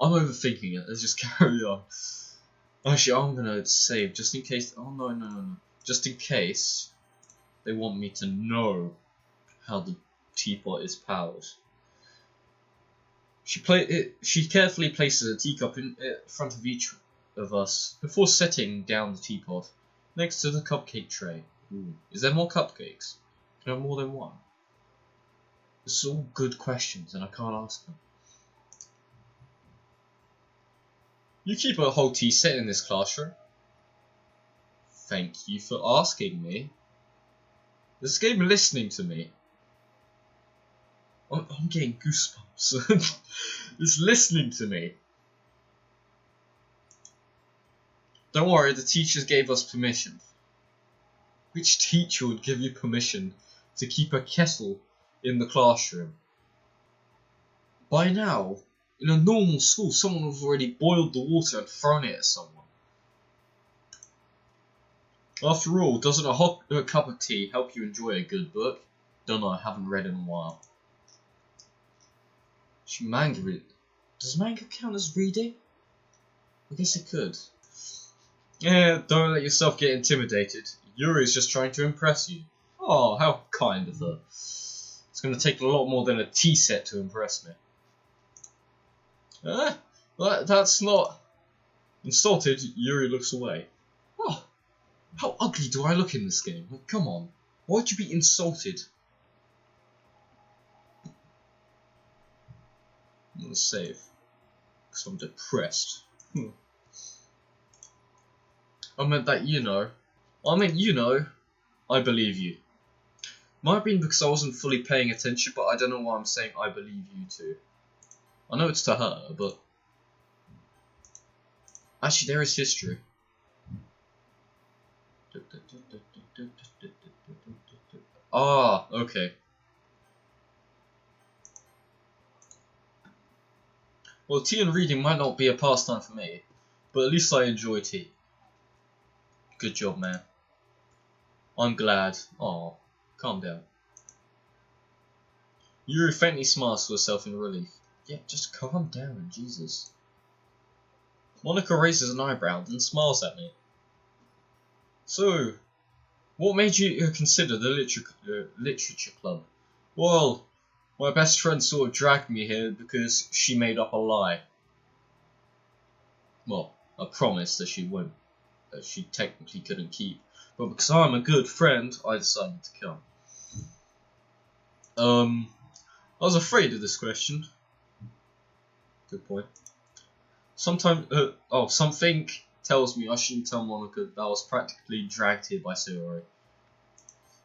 I'm overthinking it. Let's just carry on. Actually, I'm gonna save just in case. Oh no. Just in case they want me to know how the teapot is powered. She carefully places a teacup in front of each of us before setting down the teapot next to the cupcake tray. Ooh. Is there more cupcakes? Can I have more than one? This is all good questions and I can't ask them. You keep a whole tea set in this classroom? Thank you for asking me. This game listening to me. I'm getting goosebumps. It's listening to me. Don't worry, the teachers gave us permission. Which teacher would give you permission to keep a kettle in the classroom? By now, in a normal school, someone would have already boiled the water and thrown it at someone. After all, doesn't a hot cup of tea help you enjoy a good book? Don't know, I haven't read in a while. Does manga count as reading? I guess it could. Yeah, don't let yourself get intimidated. Yuri's just trying to impress you. Oh, how kind of her. It's going to take a lot more than a tea set to impress me. That's not... Insulted, Yuri looks away. Oh, how ugly do I look in this game? Like, come on, why'd you be insulted? I'm gonna save, because I'm depressed. I meant, I believe you. Might have been because I wasn't fully paying attention, but I don't know why I'm saying I believe you too. I know it's to her, but... Actually, there is history. Ah, okay. Well, tea and reading might not be a pastime for me, but at least I enjoy tea. Good job, man. I'm glad. Aw, calm down. Yuri faintly smiles to herself in relief. Yeah, just calm down, Jesus. Monica raises an eyebrow, then smiles at me. So, what made you consider the literature club? Well, my best friend sort of dragged me here because she made up a lie. Well, a promise that she technically couldn't keep. But because I'm a good friend, I decided to come. I was afraid of this question. Good point. Something tells me I shouldn't tell Monica that I was practically dragged here by Sayori.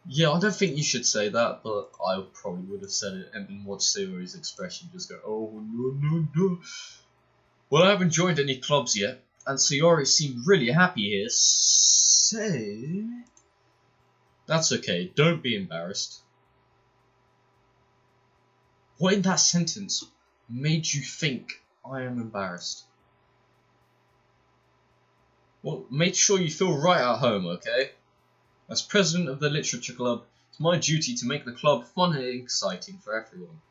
Yeah, I don't think you should say that, but I probably would have said it and then watched Sayori's expression just go, oh no. Well, I haven't joined any clubs yet, and Sayori seemed really happy here, so... That's okay, don't be embarrassed. What in that sentence made you think I am embarrassed? Well, make sure you feel right at home, okay? As president of the literature club, it's my duty to make the club fun and exciting for everyone.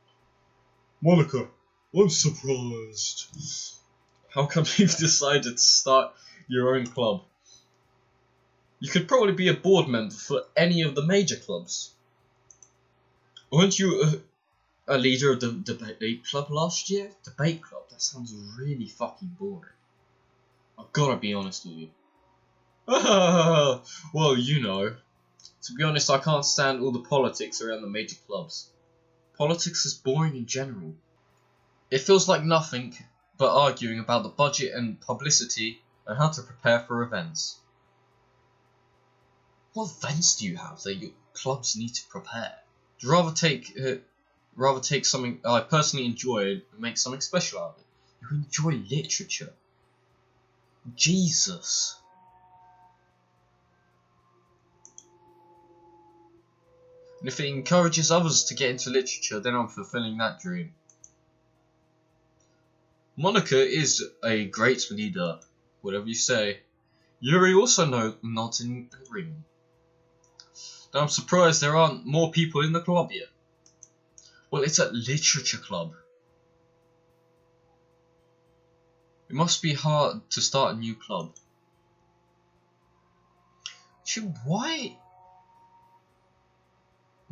Monica, I'm surprised. How come you've decided to start your own club? You could probably be a board member for any of the major clubs. Weren't you a leader of the debate club last year? Debate club? That sounds really fucking boring. I've gotta be honest with you. Well, you know. To be honest, I can't stand all the politics around the major clubs. Politics is boring in general. It feels like nothing but arguing about the budget and publicity and how to prepare for events. What events do you have that your clubs need to prepare? Do you rather take something I personally enjoy and make something special out of it? You enjoy literature. Jesus. And if it encourages others to get into literature, then I'm fulfilling that dream. Monica is a great leader, whatever you say. Yuri also nods in agreement. Though I'm surprised there aren't more people in the club yet. Well, it's a literature club. It must be hard to start a new club. Why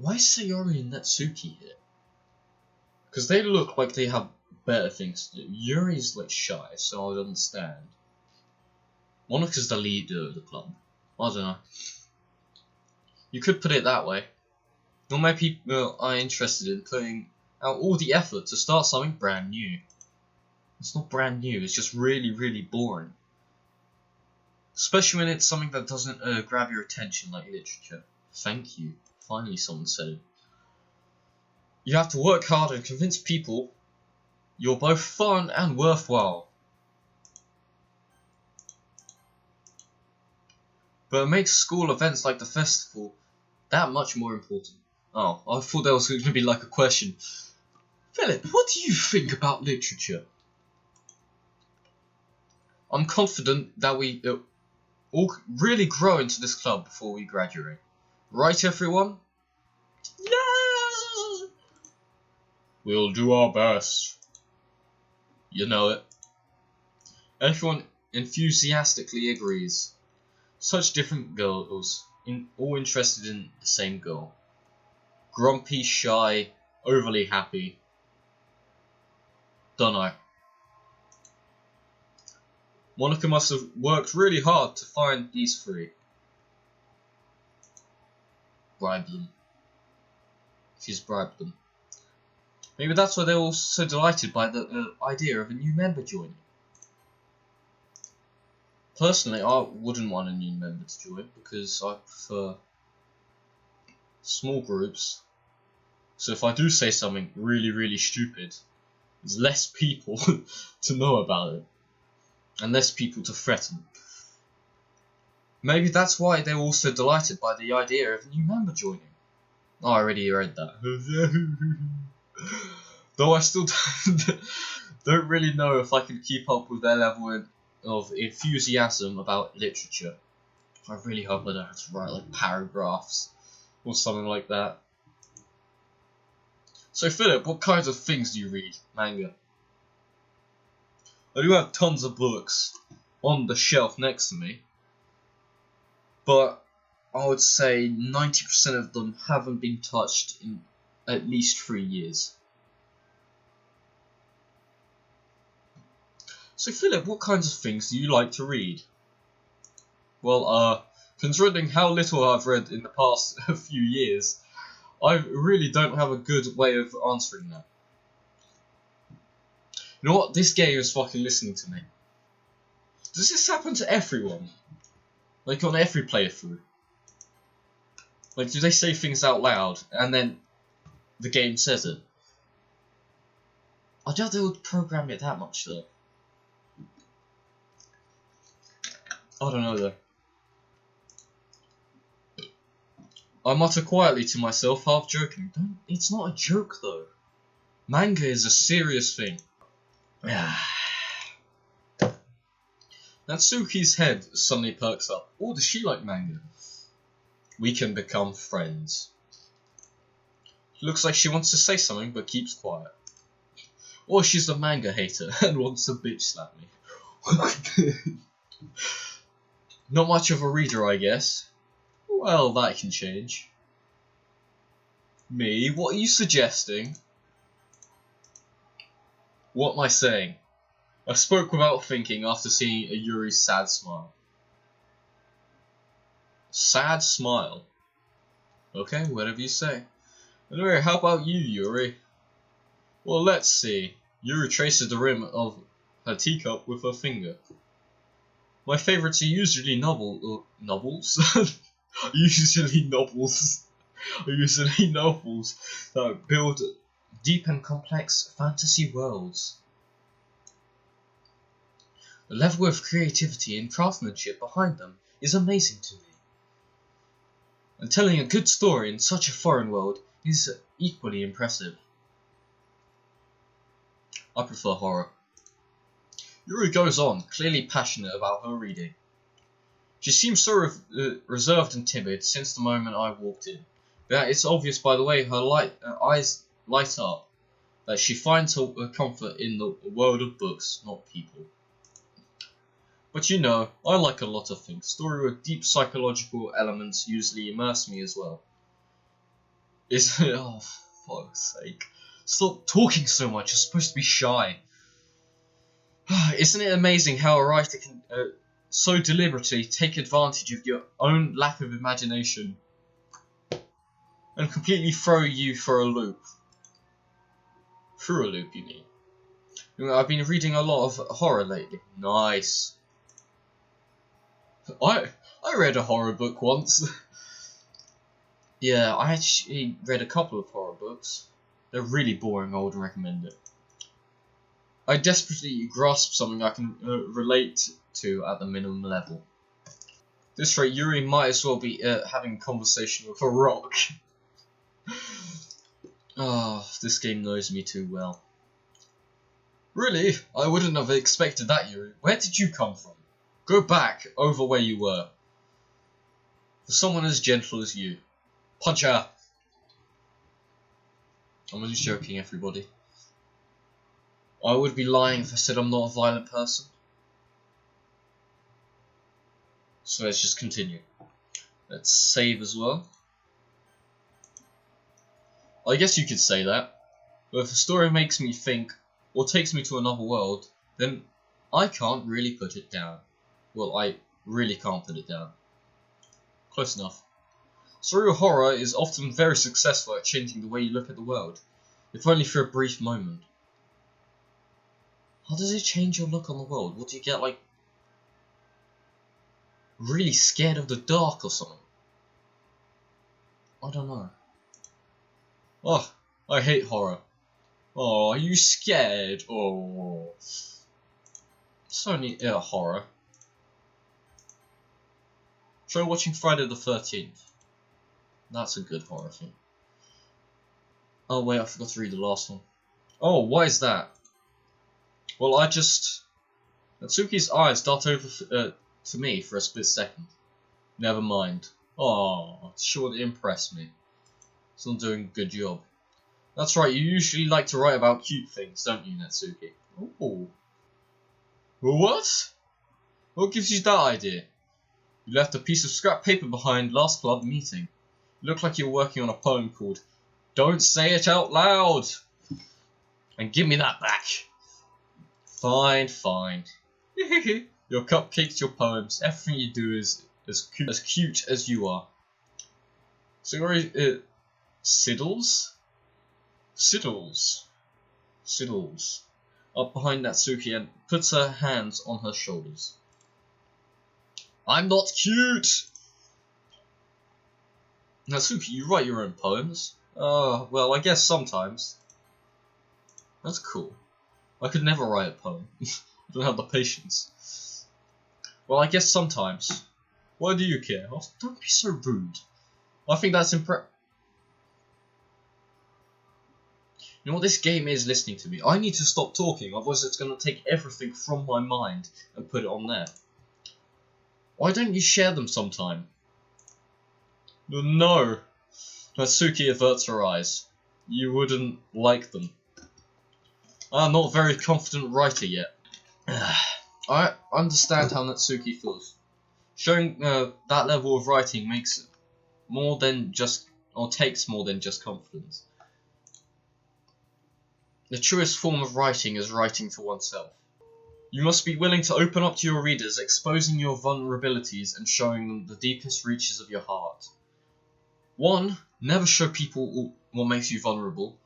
Sayori and Natsuki here? Because they look like they have better things to do. Yuri's like shy, so I would understand. Monika's the leader of the club. I don't know. You could put it that way. Not many people are interested in putting out all the effort to start something brand new. It's not brand new, it's just really, really boring. Especially when it's something that doesn't grab your attention like literature. Thank you. Finally someone said it. You have to work hard and convince people you're both fun and worthwhile. But it makes school events like the festival that much more important. Oh, I thought that was going to be like a question. Philip, what do you think about literature? I'm confident that we all really grow into this club before we graduate. Right, everyone? Yeah! We'll do our best. You know it. Everyone enthusiastically agrees. Such different girls, all interested in the same girl. Grumpy, shy, overly happy. Dunno. Monika must have worked really hard to find these three. Bribe them. She's bribed them. Maybe that's why they're all so delighted by the idea of a new member joining. Personally, I wouldn't want a new member to join because I prefer small groups. So if I do say something really, really stupid, there's less people to know about it. And less people to threaten. Maybe that's why they're all so delighted by the idea of a new member joining. Oh, I already read that. Though I still don't really know if I can keep up with their level of enthusiasm about literature. I really hope I don't have to write like paragraphs or something like that. So Philip, what kinds of things do you read? Manga. I do have tons of books on the shelf next to me, but I would say 90% of them haven't been touched in at least 3 years. So Philip, what kinds of things do you like to read? Well, considering how little I've read in the past few years, I really don't have a good way of answering that. You know what? This game is fucking listening to me. Does this happen to everyone? Like on every playthrough? Like, do they say things out loud and then the game says it? I doubt they would program it that much though. I don't know though. I mutter quietly to myself, half joking. It's not a joke though. Manga is a serious thing. Natsuki's head suddenly perks up. Oh, does she like manga? We can become friends. Looks like she wants to say something but keeps quiet. Or she's a manga hater and wants to bitch slap me. Not much of a reader, I guess. Well, that can change. Me? What are you suggesting? What am I saying? I spoke without thinking after seeing Yuri's sad smile. Sad smile? Okay, whatever you say. Anyway, how about you, Yuri? Well, let's see. Yuri traces the rim of her teacup with her finger. My favourites are usually novels. Usually novels that build deep and complex fantasy worlds. The level of creativity and craftsmanship behind them is amazing to me. And telling a good story in such a foreign world is equally impressive. I prefer horror. Yuri goes on, clearly passionate about her reading. She seems so reserved and timid since the moment I walked in. But it's obvious by the way her eyes light up that she finds her comfort in the world of books, not people. But you know, I like a lot of things. Story with deep psychological elements usually immerse me as well. Is it? Oh, for fuck's sake. Stop talking so much, you're supposed to be shy. Isn't it amazing how a writer can so deliberately take advantage of your own lack of imagination and completely throw you for a loop? Through a loop, you mean? I've been reading a lot of horror lately. Nice. I read a horror book once. Yeah, I actually read a couple of horror books. They're really boring, I wouldn't recommend it. I desperately grasp something I can relate to at the minimum level. This rate, Yuri might as well be having a conversation with a rock. Oh, this game knows me too well. Really? I wouldn't have expected that, Yuri. Where did you come from? Go back over where you were. For someone as gentle as you. Punch her! I'm only joking, everybody. I would be lying if I said I'm not a violent person. So let's just continue. Let's save as well. I guess you could say that. But if a story makes me think, or takes me to another world, then I can't really put it down. Well, I really can't put it down. Close enough. Surreal horror is often very successful at changing the way you look at the world, if only for a brief moment. How does it change your look on the world? What do you get, like, really scared of the dark or something? I don't know. Oh, I hate horror. Oh, are you scared? Oh. It's only horror. Try watching Friday the 13th. That's a good horror film. Oh wait, I forgot to read the last one. Oh, why is that? Well, Natsuki's eyes dart over to me for a split second. Never mind. Oh, it's sure to impress me. It's not doing a good job. That's right, you usually like to write about cute things, don't you, Natsuki? Oh. What? What gives you that idea? You left a piece of scrap paper behind last club meeting. You look like you're working on a poem called Don't Say It Out Loud! And give me that back! Fine, fine. Your cupcakes, your poems, everything you do is as cute as you are. Sorry, Siddles? Siddles. Up behind Natsuki and puts her hands on her shoulders. I'm not cute! Natsuki, you write your own poems? Well, I guess sometimes. That's cool. I could never write a poem. I don't have the patience. Well, I guess sometimes. Why do you care? Oh, don't be so rude. I think that's You know what this game is listening to me? I need to stop talking, otherwise it's going to take everything from my mind and put it on there. Why don't you share them sometime? No. Natsuki averts her eyes. You wouldn't like them. I'm not a very confident writer yet. I understand how Natsuki feels. Showing that level of writing makes more than just, or takes more than just confidence. The truest form of writing is writing for oneself. You must be willing to open up to your readers, exposing your vulnerabilities and showing them the deepest reaches of your heart. 1. Never show people what makes you vulnerable.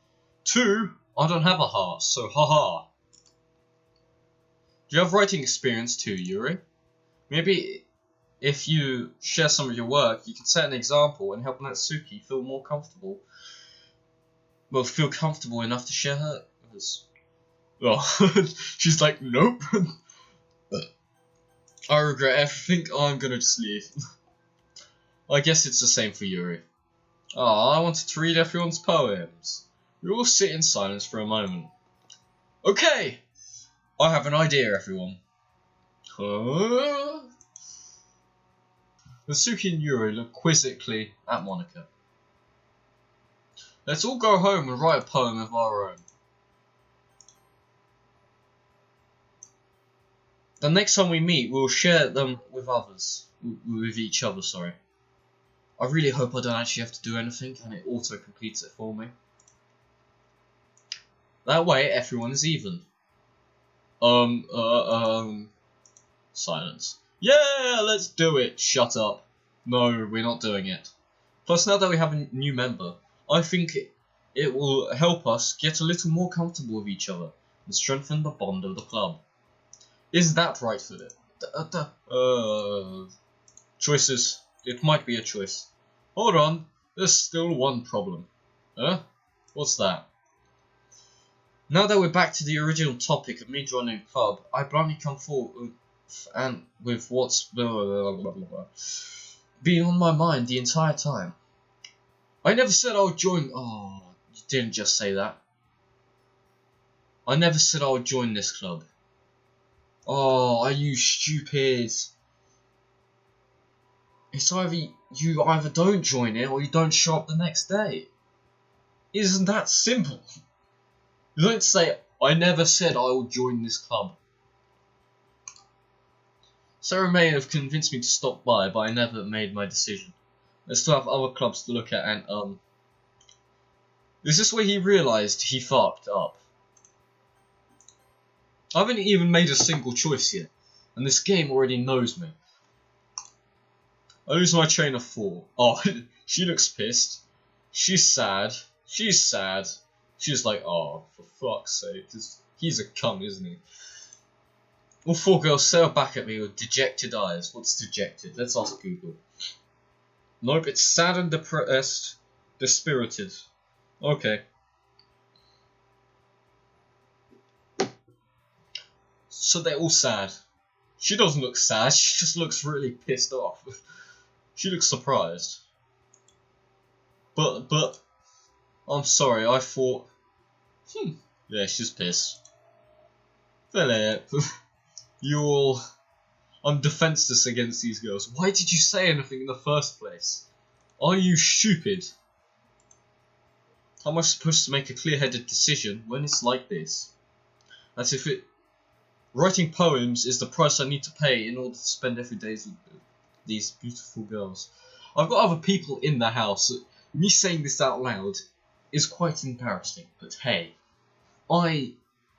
2. I don't have a heart, so haha. Do you have writing experience too, Yuri? Maybe if you share some of your work, you can set an example and help Natsuki feel more comfortable. Well, feel comfortable enough to share hers. Well, she's like, nope. I regret everything. I'm gonna just leave. I guess it's the same for Yuri. I wanted to read everyone's poems. We all sit in silence for a moment. Okay! I have an idea, everyone. Natsuki and Yuri look quizzically at Monika. Let's all go home and write a poem of our own. The next time we meet, we'll share them with others. With each other, sorry. I really hope I don't actually have to do anything and it auto-completes it for me. That way, everyone is even. Silence. Yeah, let's do it. Shut up. No, we're not doing it. Plus, now that we have a new member, I think it will help us get a little more comfortable with each other and strengthen the bond of the club. Is that right for it? Choices. It might be a choice. Hold on, there's still one problem. Huh? What's that? Now that we're back to the original topic of me joining a club, I bluntly come forward and with what's been on my mind the entire time. I never said I would join. Oh, you didn't just say that. I never said I would join this club. Oh, are you stupid? It's either you either don't join it or you don't show up the next day. Isn't that simple? You don't say, I never said I would join this club. Sarah may have convinced me to stop by, but I never made my decision. I still have other clubs to look at and, is this where he realised he fucked up? I haven't even made a single choice yet, and this game already knows me. I lose my train of thought. Oh, she looks pissed. She's sad. She's sad. She's like, oh, for fuck's sake, he's a cunt, isn't he? All four girls stare back at me with dejected eyes. What's dejected? Let's ask Google. Nope, it's sad and depressed, dispirited. Okay. So they're all sad. She doesn't look sad, she just looks really pissed off. She looks surprised. But, I'm sorry, I thought... Yeah, she's pissed. Philip, I'm defenseless against these girls. Why did you say anything in the first place? Are you stupid? How am I supposed to make a clear-headed decision when it's like this? As if writing poems is the price I need to pay in order to spend every day with these beautiful girls. I've got other people in the house. Me saying this out loud is quite embarrassing, but hey, I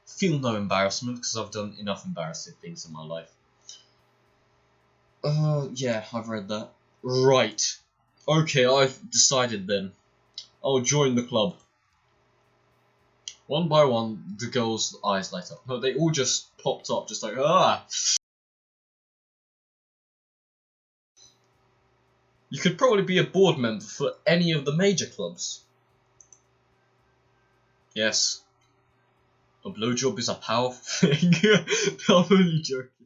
feel no embarrassment because I've done enough embarrassing things in my life. Yeah, I've read that. Right. Okay, I've decided then. I'll join the club. One by one, the girls' eyes light up. No, they all just popped up, just like, ah! You could probably be a board member for any of the major clubs. Yes. A blowjob is a powerful thing. I'm only joking.